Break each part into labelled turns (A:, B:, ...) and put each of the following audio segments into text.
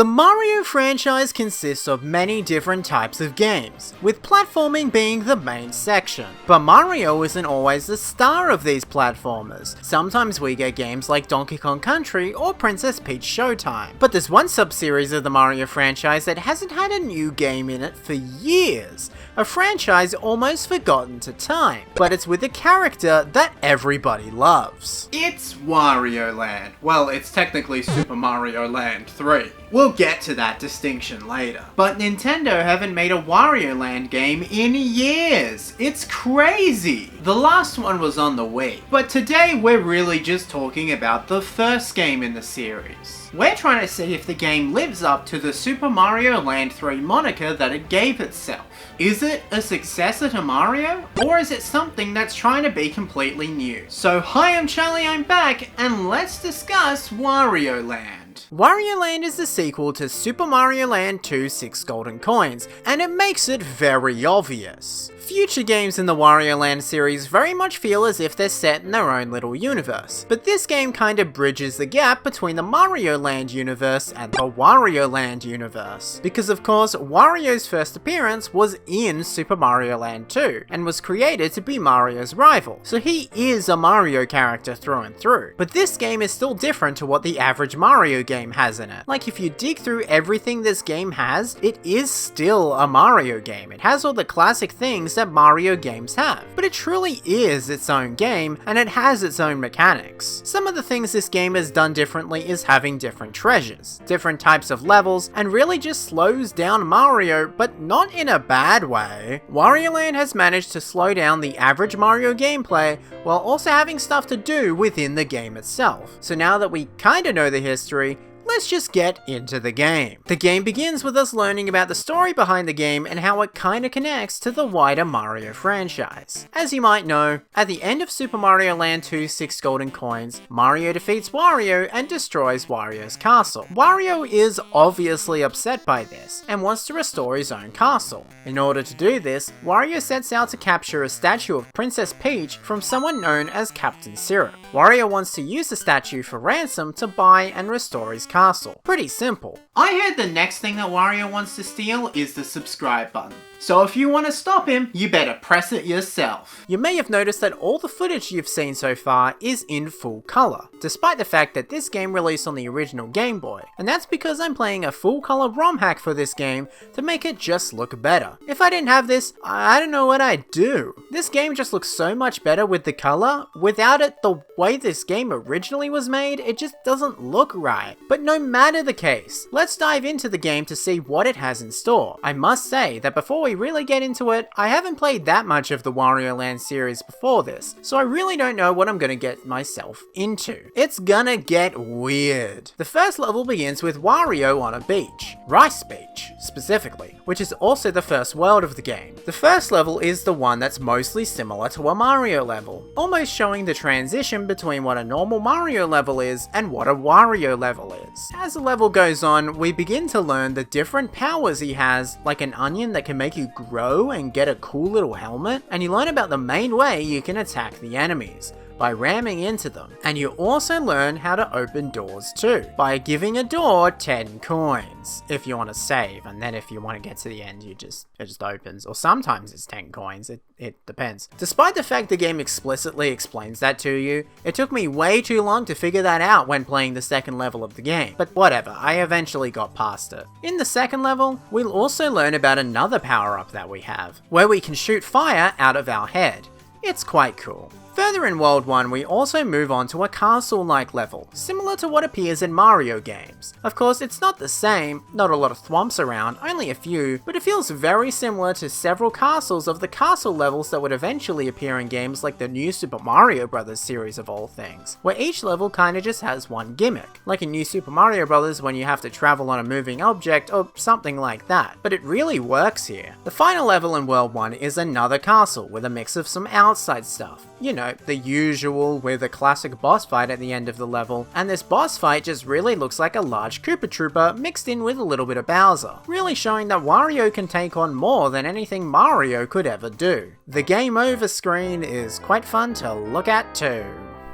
A: The Mario franchise consists of many different types of games, with platforming being the main section. But Mario isn't always the star of these platformers. Sometimes we get games like Donkey Kong Country or Princess Peach Showtime. But there's one sub-series of the Mario franchise that hasn't had a new game in it for years. A franchise almost forgotten to time, but it's with a character that everybody loves.
B: It's Wario Land. Well, it's technically Super Mario Land 3. We'll get to that distinction later. But Nintendo haven't made a Wario Land game in years. It's crazy. The last one was on the Wii. But today we're really just talking about the first game in the series. We're trying to see if the game lives up to the Super Mario Land 3 moniker that it gave itself. Is it a successor to Mario? Or is it something that's trying to be completely new? So hi, I'm Charlie, I'm back, and let's discuss Wario Land.
A: Wario Land is the sequel to Super Mario Land 2 6 Golden Coins, and it makes it very obvious. Future games in the Wario Land series very much feel as if they're set in their own little universe, but this game kinda bridges the gap between the Mario Land universe and the Wario Land universe. Because of course, Wario's first appearance was in Super Mario Land 2, and was created to be Mario's rival, so he is a Mario character through and through. But this game is still different to what the average Mario game has in it. Like, if you dig through everything this game has, it is still a Mario game. It has all the classic things that Mario games have, but it truly is its own game, and it has its own mechanics. Some of the things this game has done differently is having different treasures, different types of levels, and really just slows down Mario, but not in a bad way. Wario Land has managed to slow down the average Mario gameplay, while also having stuff to do within the game itself. So now that we kinda know the history, let's just get into the game. The game begins with us learning about the story behind the game and how it kinda connects to the wider Mario franchise. As you might know, at the end of Super Mario Land 2 6 Golden Coins, Mario defeats Wario and destroys Wario's castle. Wario is obviously upset by this, and wants to restore his own castle. In order to do this, Wario sets out to capture a statue of Princess Peach from someone known as Captain Syrup. Wario wants to use the statue for ransom to buy and restore his castle. Pretty simple.
B: I heard the next thing that Wario wants to steal is the subscribe button. So if you want to stop him, you better press it yourself.
A: You may have noticed that all the footage you've seen so far is in full color, despite the fact that this game released on the original Game Boy, and that's because I'm playing a full color ROM hack for this game to make it just look better. If I didn't have this, I don't know what I'd do. This game just looks so much better with the color. Without it, the way this game originally was made, it just doesn't look right. But no matter the case, let's dive into the game to see what it has in store. I must say that before we really get into it, I haven't played that much of the Wario Land series before this, so I really don't know what I'm gonna get myself into. It's gonna get weird. The first level begins with Wario on a beach. Rice Beach, specifically, which is also the first world of the game. The first level is the one that's mostly similar to a Mario level, almost showing the transition between what a normal Mario level is and what a Wario level is. As the level goes on, we begin to learn the different powers he has, like an onion that can make you grow and get a cool little helmet, and you learn about the main way you can attack the enemies, by ramming into them. And you also learn how to open doors too, by giving a door 10 coins, if you want to save, and then if you want to get to the end, it just opens, or sometimes it's 10 coins, it depends. Despite the fact the game explicitly explains that to you, it took me way too long to figure that out when playing the second level of the game, but whatever, I eventually got past it. In the second level, we'll also learn about another power-up that we have, where we can shoot fire out of our head. It's quite cool. Further in World 1, we also move on to a castle-like level, similar to what appears in Mario games. Of course, it's not the same, not a lot of thwomps around, only a few, but it feels very similar to several castles of the castle levels that would eventually appear in games like the new Super Mario Bros. Series of all things, where each level kinda just has one gimmick, like in New Super Mario Bros. When you have to travel on a moving object or something like that, but it really works here. The final level in World 1 is another castle with a mix of some outside stuff. You know, the usual with a classic boss fight at the end of the level, and this boss fight just really looks like a large Koopa Troopa mixed in with a little bit of Bowser, really showing that Wario can take on more than anything Mario could ever do. The game over screen is quite fun to look at too.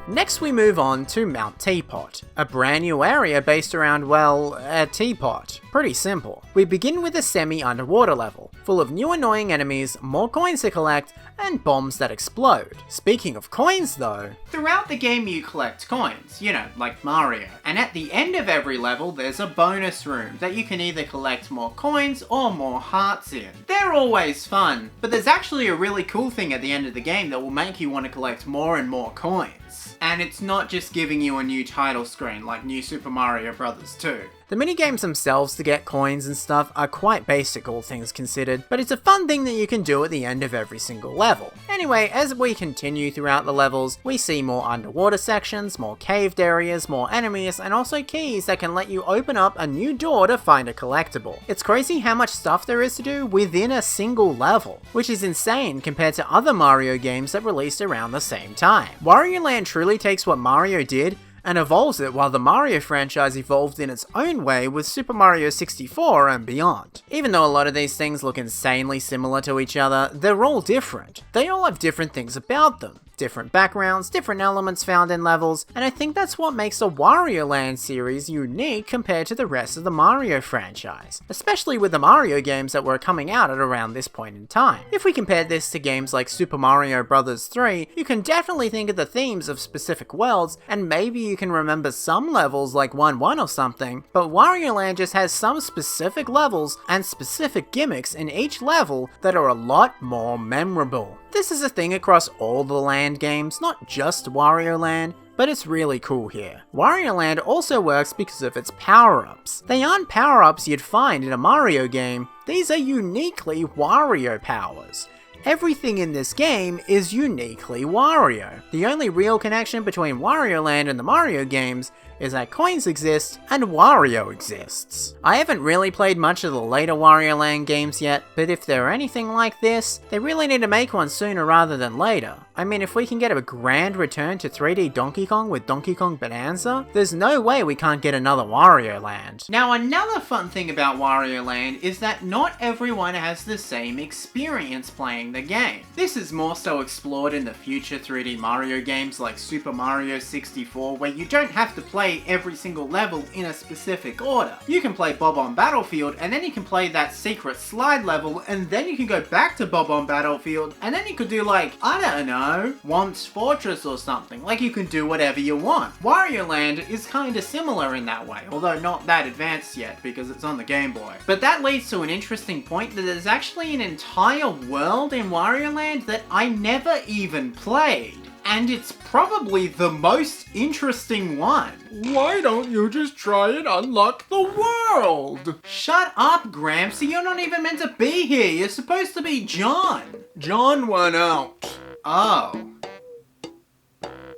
A: Next we move on to Mount Teapot, a brand new area based around, well, a teapot. Pretty simple. We begin with a semi-underwater level, full of new annoying enemies, more coins to collect, and bombs that explode. Speaking of coins though,
B: throughout the game you collect coins, you know, like Mario. And at the end of every level there's a bonus room that you can either collect more coins or more hearts in. They're always fun, but there's actually a really cool thing at the end of the game that will make you want to collect more and more coins. And it's not just giving you a new title screen like New Super Mario Bros. 2.
A: The minigames themselves to get coins and stuff are quite basic all things considered, but it's a fun thing that you can do at the end of every single level. Anyway, as we continue throughout the levels, we see more underwater sections, more caved areas, more enemies, and also keys that can let you open up a new door to find a collectible. It's crazy how much stuff there is to do within a single level, which is insane compared to other Mario games that released around the same time. Wario Land truly takes what Mario did and evolves it while the Mario franchise evolved in its own way with Super Mario 64 and beyond. Even though a lot of these things look insanely similar to each other, they're all different. They all have different things about them. Different backgrounds, different elements found in levels, and I think that's what makes the Wario Land series unique compared to the rest of the Mario franchise, especially with the Mario games that were coming out at around this point in time. If we compare this to games like Super Mario Bros. 3, you can definitely think of the themes of specific worlds, and maybe you can remember some levels like 1-1 or something, but Wario Land just has some specific levels and specific gimmicks in each level that are a lot more memorable. This is a thing across all the Land games, not just Wario Land, but it's really cool here. Wario Land also works because of its power-ups. They aren't power-ups you'd find in a Mario game, these are uniquely Wario powers. Everything in this game is uniquely Wario. The only real connection between Wario Land and the Mario games is that coins exist and Wario exists. I haven't really played much of the later Wario Land games yet, but if they're anything like this, they really need to make one sooner rather than later. I mean, if we can get a grand return to 3D Donkey Kong with Donkey Kong Bonanza, there's no way we can't get another Wario Land.
B: Now another fun thing about Wario Land is that not everyone has the same experience playing the game. This is more so explored in the future 3D Mario games like Super Mario 64, where you don't have to play every single level in a specific order. You can play Bob on Battlefield, and then you can play that secret slide level, and then you can go back to Bob on Battlefield, and then you could do like, I don't know, Womp's Fortress or something. Like you can do whatever you want. Wario Land is kinda similar in that way, although not that advanced yet because it's on the Game Boy. But that leads to an interesting point that there's actually an entire world in Wario Land that I never even played. And it's probably the most interesting one.
A: Why don't you just try and unlock the world?
B: Shut up, Gramsci, you're not even meant to be here. You're supposed to be John.
A: John went out.
B: Oh.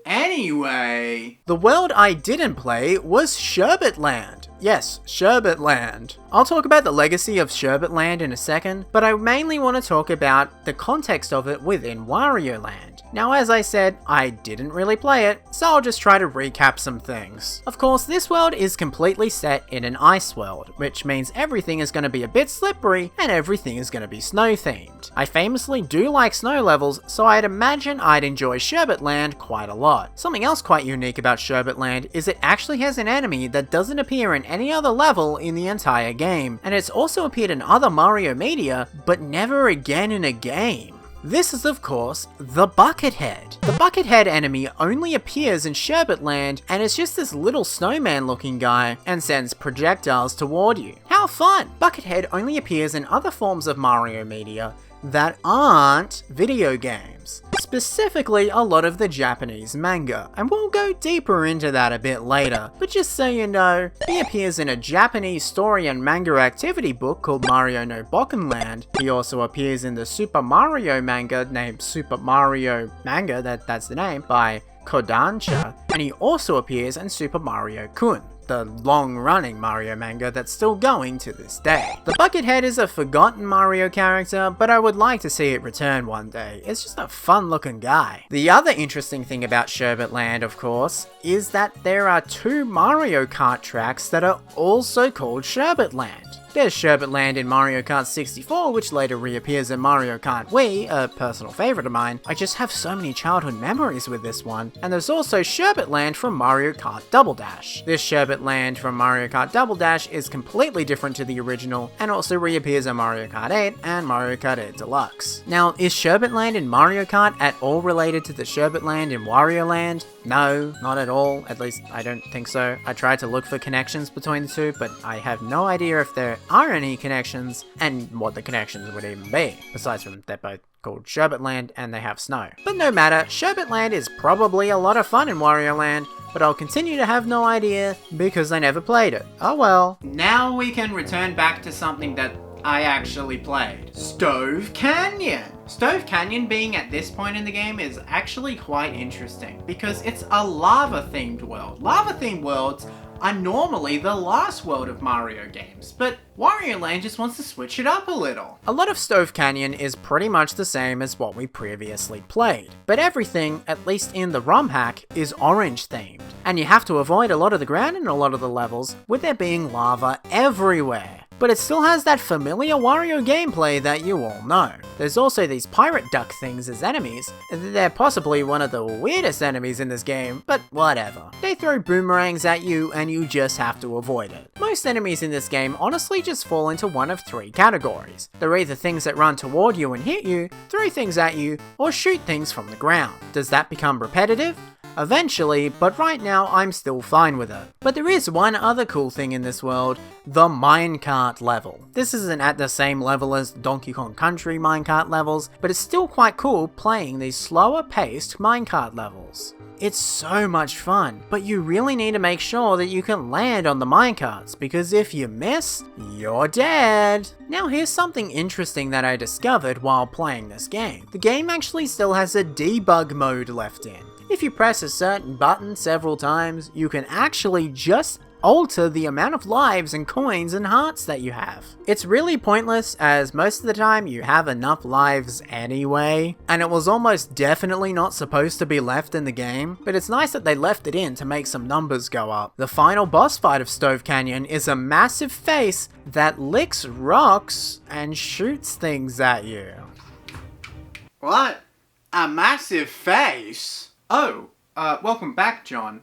B: Anyway.
A: The world I didn't play was Sherbet Land. Yes, Sherbet Land. I'll talk about the legacy of Sherbet Land in a second, but I mainly want to talk about the context of it within Wario Land. Now, as I said, I didn't really play it, so I'll just try to recap some things. Of course, this world is completely set in an ice world, which means everything is going to be a bit slippery and everything is going to be snow themed. I famously do like snow levels, so I'd imagine I'd enjoy Sherbet Land quite a lot. Something else quite unique about Sherbet Land is it actually has an enemy that doesn't appear in any other level in the entire game, and it's also appeared in other Mario media, but never again in a game. This is of course the Buckethead. The Buckethead enemy only appears in Sherbet Land and is just this little snowman looking guy and sends projectiles toward you. How fun! Buckethead only appears in other forms of Mario media that aren't video games. Specifically a lot of the Japanese manga, and we'll go deeper into that a bit later, but just so you know, he appears in a Japanese story and manga activity book called Mario no Bokenland. He also appears in the Super Mario manga named Super Mario Manga, that's the name, by Kodansha, and he also appears in Super Mario Kun, the long-running Mario manga that's still going to this day. The Buckethead is a forgotten Mario character, but I would like to see it return one day. It's just a fun-looking guy. The other interesting thing about Sherbet Land, of course, is that there are 2 Mario Kart tracks that are also called Sherbet Land. There's Sherbet Land in Mario Kart 64, which later reappears in Mario Kart Wii, a personal favourite of mine. I just have so many childhood memories with this one. And there's also Sherbet Land from Mario Kart Double Dash. This Sherbet Land from Mario Kart Double Dash is completely different to the original, and also reappears in Mario Kart 8 and Mario Kart 8 Deluxe. Now, is Sherbet Land in Mario Kart at all related to the Sherbet Land in Wario Land? No, not at all. At least, I don't think so. I tried to look for connections between the two, but I have no idea if there are any connections, and what the connections would even be, besides from they're both called Sherbet Land and they have snow. But no matter, Sherbet Land is probably a lot of fun in Wario Land, but I'll continue to have no idea because I never played it. Oh well.
B: Now we can return back to something that I actually played. Stove Canyon! Stove Canyon being at this point in the game is actually quite interesting because it's a lava-themed world. Lava-themed worlds are normally the last world of Mario games, but Wario Land just wants to switch it up a little.
A: A lot of Stove Canyon is pretty much the same as what we previously played, but everything, at least in the ROM hack, is orange themed, and you have to avoid a lot of the ground in a lot of the levels with there being lava everywhere. But it still has that familiar Wario gameplay that you all know. There's also these pirate duck things as enemies. They're possibly one of the weirdest enemies in this game, but whatever. They throw boomerangs at you and you just have to avoid it. Most enemies in this game honestly just fall into one of three categories. They're either things that run toward you and hit you, throw things at you, or shoot things from the ground. Does that become repetitive? Eventually, but right now I'm still fine with it. But there is one other cool thing in this world, the minecart level. This isn't at the same level as Donkey Kong Country minecart levels, but it's still quite cool playing these slower paced minecart levels. It's so much fun, but you really need to make sure that you can land on the minecarts, because if you miss, you're dead. Now here's something interesting that I discovered while playing this game. The game actually still has a debug mode left in. If you press a certain button several times, you can actually just alter the amount of lives and coins and hearts that you have. It's really pointless, as most of the time you have enough lives anyway, and it was almost definitely not supposed to be left in the game, but it's nice that they left it in to make some numbers go up. The final boss fight of Stove Canyon is a massive face that licks rocks and shoots things at you.
B: What? A massive face? Oh, welcome back, John.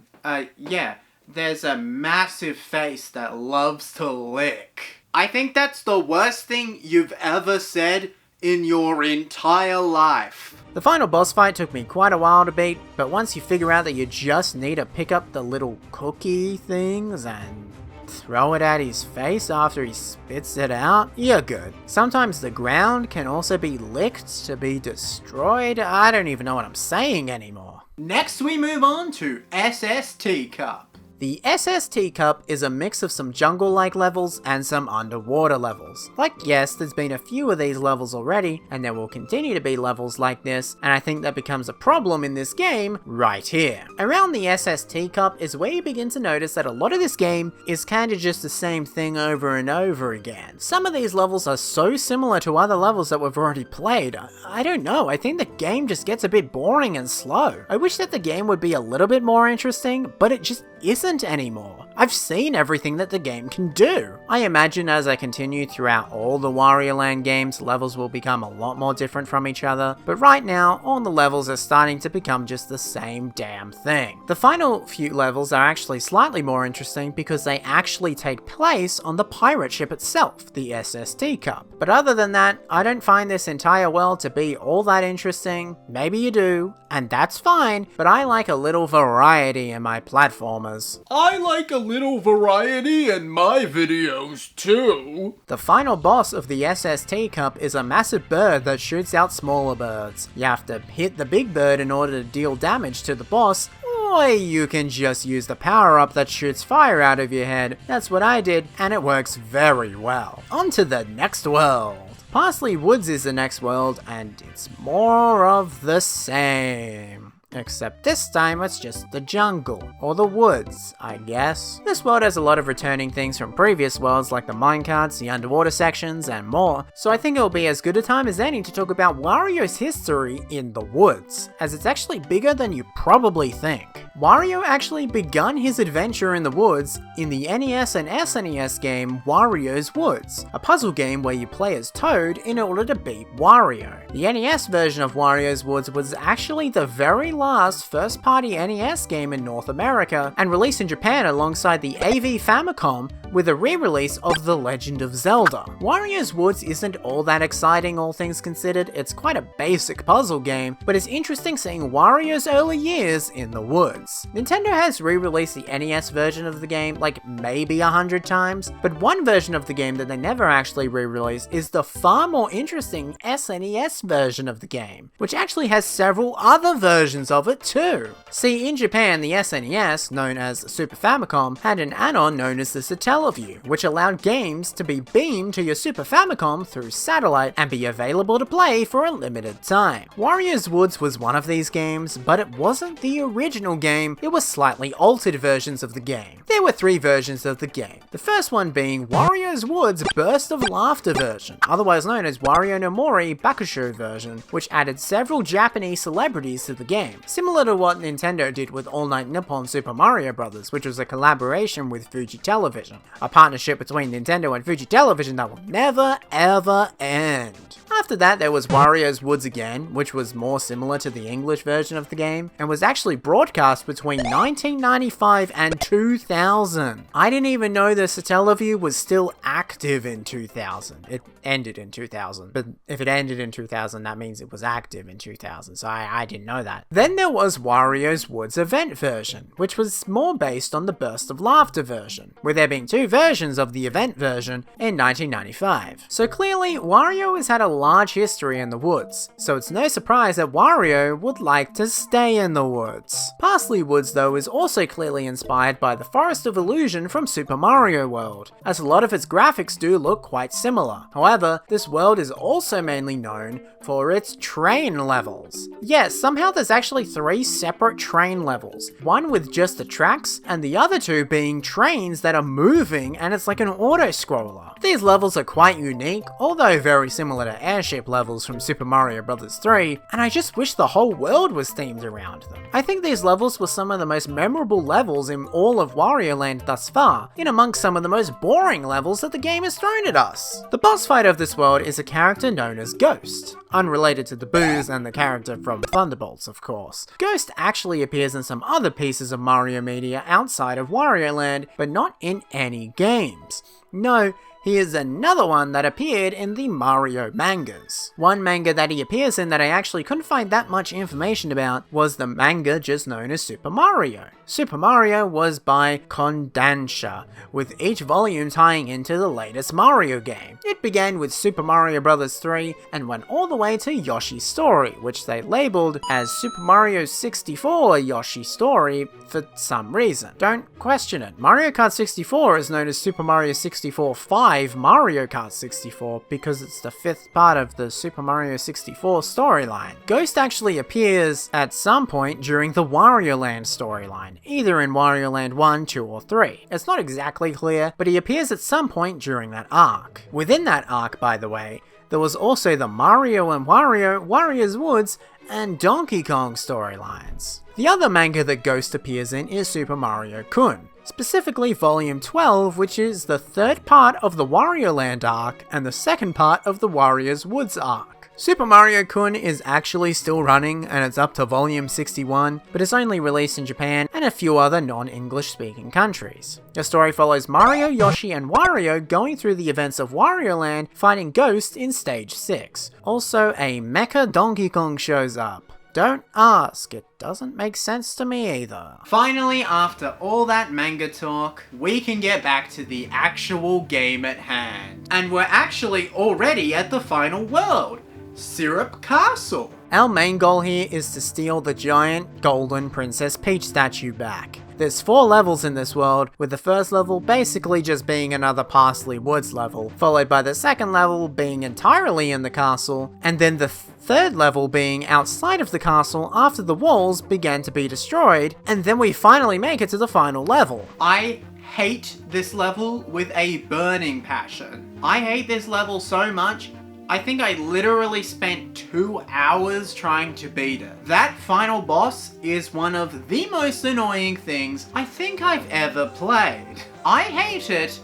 B: Yeah. There's a massive face that loves to lick. I think that's the worst thing you've ever said in your entire life.
A: The final boss fight took me quite a while to beat, but once you figure out that you just need to pick up the little cookie things and throw it at his face after he spits it out, you're good. Sometimes the ground can also be licked to be destroyed. I don't even know what I'm saying anymore.
B: Next we move on to SST Cup.
A: The SST Cup is a mix of some jungle-like levels and some underwater levels. Like, yes, there's been a few of these levels already, and there will continue to be levels like this, and I think that becomes a problem in this game right here. Around the SST Cup is where you begin to notice that a lot of this game is kinda just the same thing over and over again. Some of these levels are so similar to other levels that we've already played. I don't know, I think the game just gets a bit boring and slow. I wish that the game would be a little bit more interesting, but it just isn't anymore. I've seen everything that the game can do. I imagine as I continue throughout all the Wario Land games, levels will become a lot more different from each other, but right now, all the levels are starting to become just the same damn thing. The final few levels are actually slightly more interesting because they actually take place on the pirate ship itself, the SST Cup. But other than that, I don't find this entire world to be all that interesting. Maybe you do, and that's fine, but I like a little variety in my platformers.
B: I like a little variety in my videos too.
A: The final boss of the SST Cup is a massive bird that shoots out smaller birds. You have to hit the big bird in order to deal damage to the boss, or you can just use the power-up that shoots fire out of your head. That's what I did, and it works very well. On to the next world. Parsley Woods is the next world, and it's more of the same. Except this time it's just the jungle, or the woods, I guess. This world has a lot of returning things from previous worlds like the minecarts, the underwater sections, and more, so I think it'll be as good a time as any to talk about Wario's history in the woods, as it's actually bigger than you probably think. Wario actually begun his adventure in the woods in the NES and SNES game Wario's Woods, a puzzle game where you play as Toad in order to beat Wario. The NES version of Wario's Woods was actually the very last first-party NES game in North America, and released in Japan alongside the AV Famicom with a re-release of The Legend of Zelda. Wario's Woods isn't all that exciting, all things considered. It's quite a basic puzzle game, but it's interesting seeing Wario's early years in the woods. Nintendo has re-released the NES version of the game like maybe 100 times, but one version of the game that they never actually re-released is the far more interesting SNES version of the game, which actually has several other versions of it too. See, in Japan, the SNES, known as Super Famicom, had an add-on known as the Satellaview, which allowed games to be beamed to your Super Famicom through satellite and be available to play for a limited time. Wario's Woods was one of these games, but it wasn't the original game, it was slightly altered versions of the game. There were 3 versions of the game. The first one being Wario's Woods Burst of Laughter version, otherwise known as Wario no Mori Bakusho version, which added several Japanese celebrities to the game, similar to what Nintendo did with All Night Nippon Super Mario Bros., which was a collaboration with Fuji Television, a partnership between Nintendo and Fuji Television that will never ever end. After that, there was Wario's Woods again, which was more similar to the English version of the game, and was actually broadcast between 1995 and 2000. I didn't even know the Satellaview was still active in 2000. It ended in 2000, but if it ended in 2000, that means it was active in 2000, so I didn't know that. Then there was Wario's Woods event version, which was more based on the Burst of Laughter version, with there being 2 versions of the event version in 1995. So clearly, Wario has had a large history in the woods, so it's no surprise that Wario would like to stay in the woods. Parsley Woods though is also clearly inspired by the Forest of Illusion from Super Mario World, as a lot of its graphics do look quite similar. However, this world is also mainly known for its train levels. Yes, somehow there's actually 3 separate train levels, one with just the tracks, and the other 2 being trains that are moving, and it's like an auto-scroller. These levels are quite unique, although very similar to airship levels from Super Mario Bros. 3, and I just wish the whole world was themed around them. I think these levels were some of the most memorable levels in all of Wario Land thus far, in amongst some of the most boring levels that the game has thrown at us. The boss fight of this world is a character known as Ghost, unrelated to the Boos and the character from Thunderbolts, of course. Ghost actually appears in some other pieces of Mario media outside of Wario Land, but not in any games. No, he is another one that appeared in the Mario mangas. One manga that he appears in that I actually couldn't find that much information about was the manga just known as Super Mario. Super Mario was by Kodansha, with each volume tying into the latest Mario game. It began with Super Mario Bros. 3 and went all the way to Yoshi's Story, which they labeled as Super Mario 64 Yoshi's Story for some reason. Don't question it. Mario Kart 64 is known as Super Mario 64 5 Mario Kart 64 because it's the 5th part of the Super Mario 64 storyline. Ghost actually appears at some point during the Wario Land storyline, either in Wario Land 1, 2, or 3. It's not exactly clear, but he appears at some point during that arc. Within that arc, by the way, there was also the Mario and Wario, Wario's Woods, and Donkey Kong storylines. The other manga that Ghost appears in is Super Mario Kun, specifically Volume 12, which is the 3rd part of the Wario Land arc and the 2nd part of the Wario's Woods arc. Super Mario Kun is actually still running and it's up to Volume 61, but it's only released in Japan and a few other non-English speaking countries. The story follows Mario, Yoshi, and Wario going through the events of Wario Land, fighting Ghost in Stage 6. Also, a Mecha Donkey Kong shows up. Don't ask, it doesn't make sense to me either.
B: Finally, after all that manga talk, we can get back to the actual game at hand. And we're actually already at the final world, Syrup Castle.
A: Our main goal here is to steal the giant golden Princess Peach statue back. There's 4 levels in this world, with the first level basically just being another Parsley Woods level, followed by the second level being entirely in the castle, and then the third level being outside of the castle after the walls began to be destroyed, and then we finally make it to the final level.
B: I hate this level with a burning passion. I hate this level so much, I think I literally spent 2 hours trying to beat it. That final boss is one of the most annoying things I think I've ever played. I hate it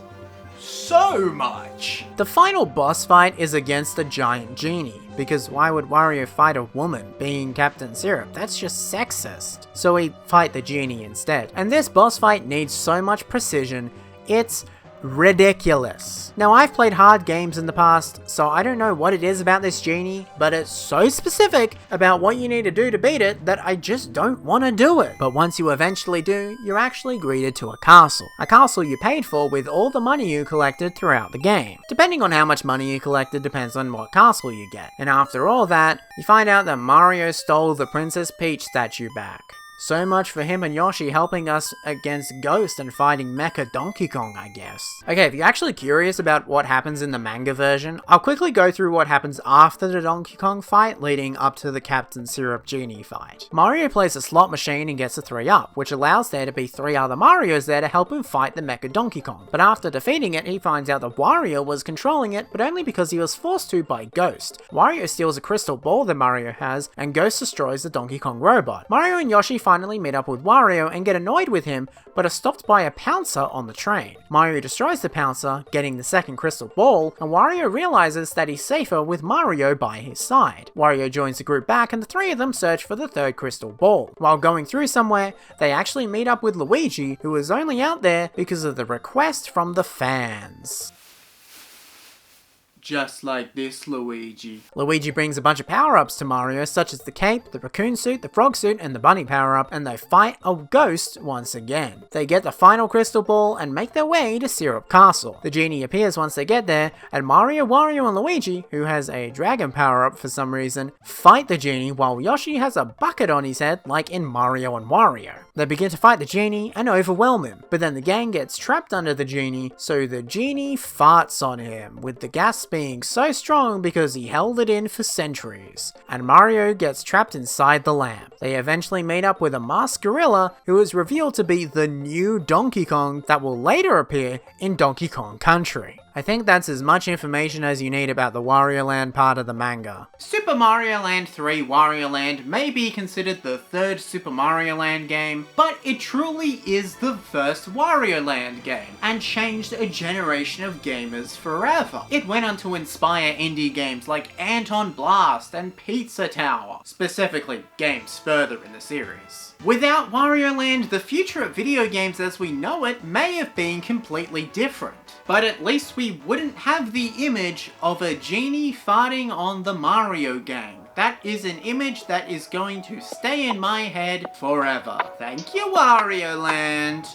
B: so much.
A: The final boss fight is against a giant genie, because why would Wario fight a woman, being Captain Syrup? That's just sexist. So we fight the genie instead. And this boss fight needs so much precision, it's ridiculous. Now, I've played hard games in the past, so I don't know what it is about this genie, but it's so specific about what you need to do to beat it that I just don't want to do it. But once you eventually do, you're actually greeted to a castle. A castle you paid for with all the money you collected throughout the game. Depending on how much money you collected depends on what castle you get. And after all that, you find out that Mario stole the Princess Peach statue back. So much for him and Yoshi helping us against Ghost and fighting Mecha Donkey Kong, I guess. Okay, if you're actually curious about what happens in the manga version, I'll quickly go through what happens after the Donkey Kong fight leading up to the Captain Syrup Genie fight. Mario plays a slot machine and gets a 3-up, which allows there to be 3 other Marios there to help him fight the Mecha Donkey Kong. But after defeating it, he finds out that Wario was controlling it, but only because he was forced to by Ghost. Wario steals a crystal ball that Mario has, and Ghost destroys the Donkey Kong robot. Mario and Yoshi finally meet up with Wario and get annoyed with him, but are stopped by a pouncer on the train. Mario destroys the pouncer, getting the second crystal ball, and Wario realizes that he's safer with Mario by his side. Wario joins the group back and the 3 of them search for the third crystal ball. While going through somewhere, they actually meet up with Luigi, who is only out there because of the request from the fans.
B: Just like this, Luigi.
A: Luigi brings a bunch of power-ups to Mario, such as the cape, the raccoon suit, the frog suit, and the bunny power-up, and they fight a ghost once again. They get the final crystal ball and make their way to Syrup Castle. The genie appears once they get there, and Mario, Wario, and Luigi, who has a dragon power-up for some reason, fight the genie while Yoshi has a bucket on his head like in Mario and Wario. They begin to fight the genie and overwhelm him, but then the gang gets trapped under the genie, so the genie farts on him, with the gas being so strong because he held it in for centuries, and Mario gets trapped inside the lamp. They eventually meet up with a masked gorilla who is revealed to be the new Donkey Kong that will later appear in Donkey Kong Country. I think that's as much information as you need about the Wario Land part of the manga.
B: Super Mario Land 3 Wario Land may be considered the 3rd Super Mario Land game, but it truly is the first Wario Land game, and changed a generation of gamers forever. It went on to inspire indie games like Anton Blast and Pizza Tower, specifically games further in the series. Without Wario Land, the future of video games as we know it may have been completely different. But at least we wouldn't have the image of a genie farting on the Mario gang. That is an image that is going to stay in my head forever. Thank you, Wario Land!